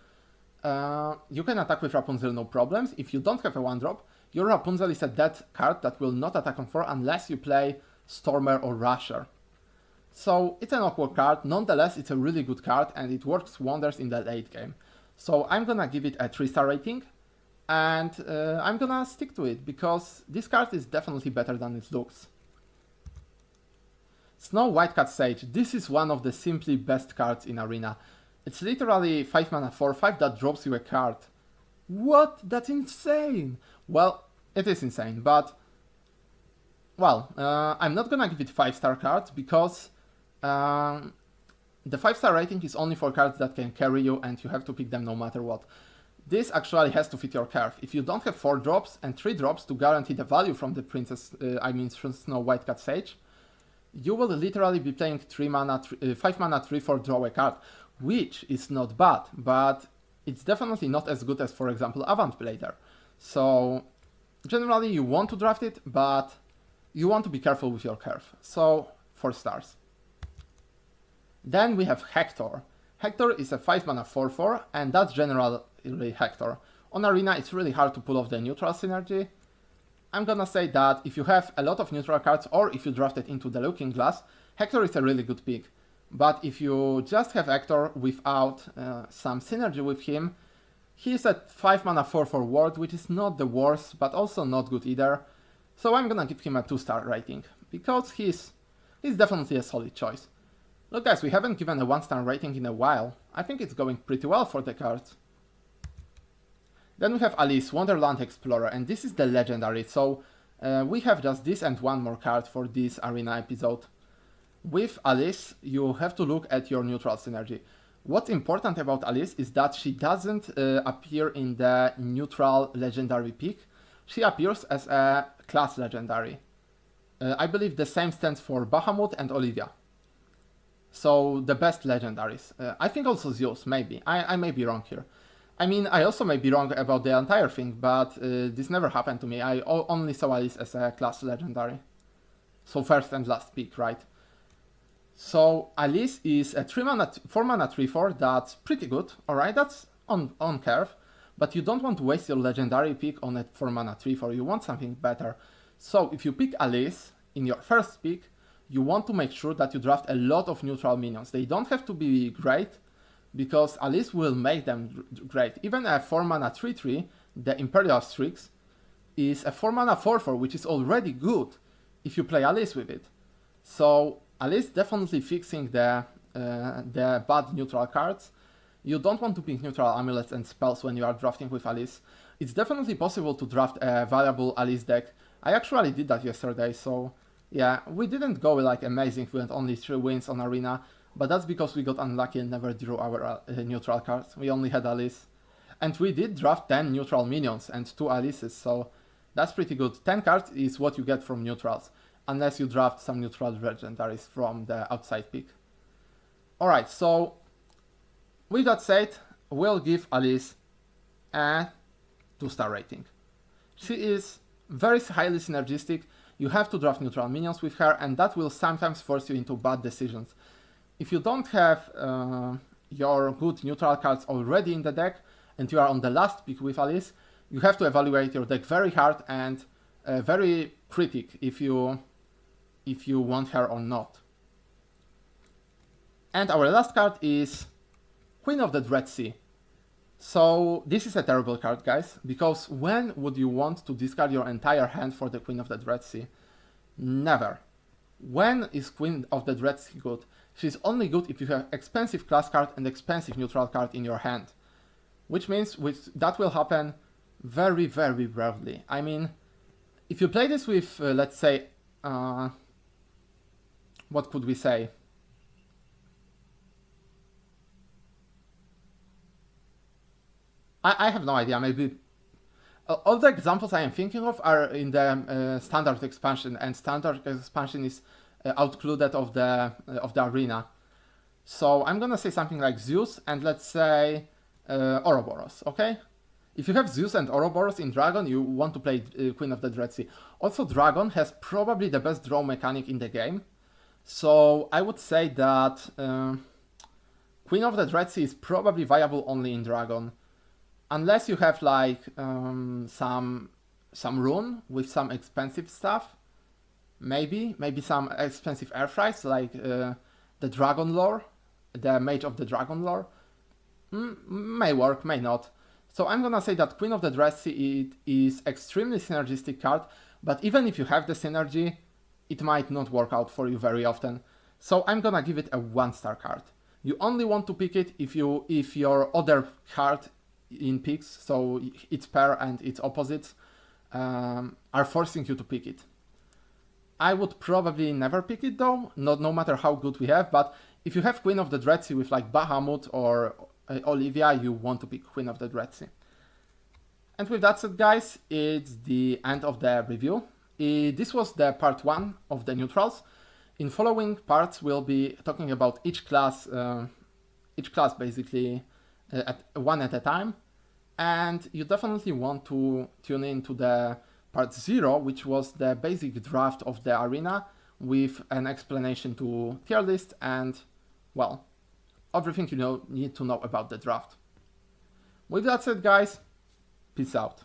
you can attack with Rapunzel no problems. If you don't have a 1-drop, your Rapunzel is a dead card that will not attack on 4 unless you play Stormer or Rusher. So it's an awkward card, nonetheless it's a really good card and it works wonders in the late game. So I'm gonna give it a 3-star rating, and I'm gonna stick to it because this card is definitely better than it looks. Snow White Cat Sage. This is one of the simply best cards in Arena. It's literally 5 mana 4/5 that drops you a card What? That's insane! Well, it is insane, but... Well, I'm not gonna give it 5-star cards because the 5-star rating is only for cards that can carry you and you have to pick them no matter what. This actually has to fit your curve. If you don't have 4 drops and 3 drops to guarantee the value from the Princess, Snow White Cat Sage, you will literally be playing 5 mana 3/4 draw a card, which is not bad, but it's definitely not as good as, for example, Avant Blader. So generally you want to draft it, but you want to be careful with your curve. So 4 stars. Then we have Hector. Hector is a 5 mana 4/4, and that's generally Hector. On Arena it's really hard to pull off the neutral synergy. I'm gonna say that if you have a lot of neutral cards or if you draft it into the Looking Glass, Hector is a really good pick. But if you just have Hector without some synergy with him, he's a 5 mana 4/4 ward, which is not the worst, but also not good either. So I'm gonna give him a 2-star rating, because he's definitely a solid choice. Look guys, we haven't given a 1-star rating in a while. I think it's going pretty well for the cards. Then we have Alice, Wonderland Explorer, and this is the legendary, so we have just this and one more card for this arena episode. With Alice, you have to look at your neutral synergy. What's important about Alice is that she doesn't appear in the neutral legendary pick. She appears as a class legendary. I believe the same stands for Bahamut and Olivia. So the best legendaries. I think also Zeus, maybe. I may be wrong here. I mean, I also may be wrong about the entire thing, but this never happened to me. I only saw Alice as a class legendary. So first and last pick, right? So Alice is a 4 mana 3/4, that's pretty good, alright, that's on curve. But you don't want to waste your legendary pick on a 4 mana 3/4, you want something better. So if you pick Alice in your first pick, you want to make sure that you draft a lot of neutral minions. They don't have to be great, because Alice will make them great. Even a 4 mana 3/3, the Imperial Strix, is a 4 mana 4/4, which is already good if you play Alice with it. So Alice definitely fixing the bad neutral cards. You don't want to pick neutral amulets and spells when you are drafting with Alice. It's definitely possible to draft a viable Alice deck. I actually did that yesterday, so yeah, we didn't go like amazing, we had only 3 wins on Arena, but that's because we got unlucky and never drew our neutral cards. We only had Alice. And we did draft 10 neutral minions and 2 Alices, so that's pretty good. 10 cards is what you get from neutrals, unless you draft some neutral legendaries from the outside pick. Alright, so with that said, we'll give Alice a 2-star rating. She is very highly synergistic. You have to draft neutral minions with her, and that will sometimes force you into bad decisions. If you don't have your good neutral cards already in the deck, and you are on the last pick with Alice, you have to evaluate your deck very hard and very critic if you want her or not. And our last card is Queen of the Dread Sea. So this is a terrible card, guys, because when would you want to discard your entire hand for the Queen of the Dread Sea? Never. When is Queen of the Dread Sea good? She's only good if you have expensive class card and expensive neutral card in your hand. Which means that will happen very, very rarely. I mean, if you play this with, let's say, what could we say? I have no idea, maybe... all the examples I am thinking of are in the standard expansion, and standard expansion is outcluded of the arena. So I'm gonna say something like Zeus and let's say Ouroboros, okay? If you have Zeus and Ouroboros in Dragon, you want to play Queen of the Dread Sea. Also, Dragon has probably the best draw mechanic in the game. So I would say that Queen of the Dread Sea is probably viable only in Dragon. Unless you have like some rune with some expensive stuff. Maybe some expensive airfries like the Dragon Lore, the Mage of the Dragon Lore. May work, may not. So I'm gonna say that Queen of the Dread Sea is extremely synergistic card, but even if you have the synergy, it might not work out for you very often. So I'm gonna give it a 1-star card. You only want to pick it if your other card in picks, so its pair and its opposites are forcing you to pick it. I would probably never pick it though, no matter how good we have, but if you have Queen of the Dreadsea with like Bahamut or Olivia, you want to pick Queen of the Dreadsea. And with that said, guys, it's the end of the review. This was the part 1 of the neutrals. In following parts, we'll be talking about each class basically one at a time. And you definitely want to tune in to the part 0, which was the basic draft of the arena with an explanation to tier list and, well, everything you need to know about the draft. With that said, guys, peace out.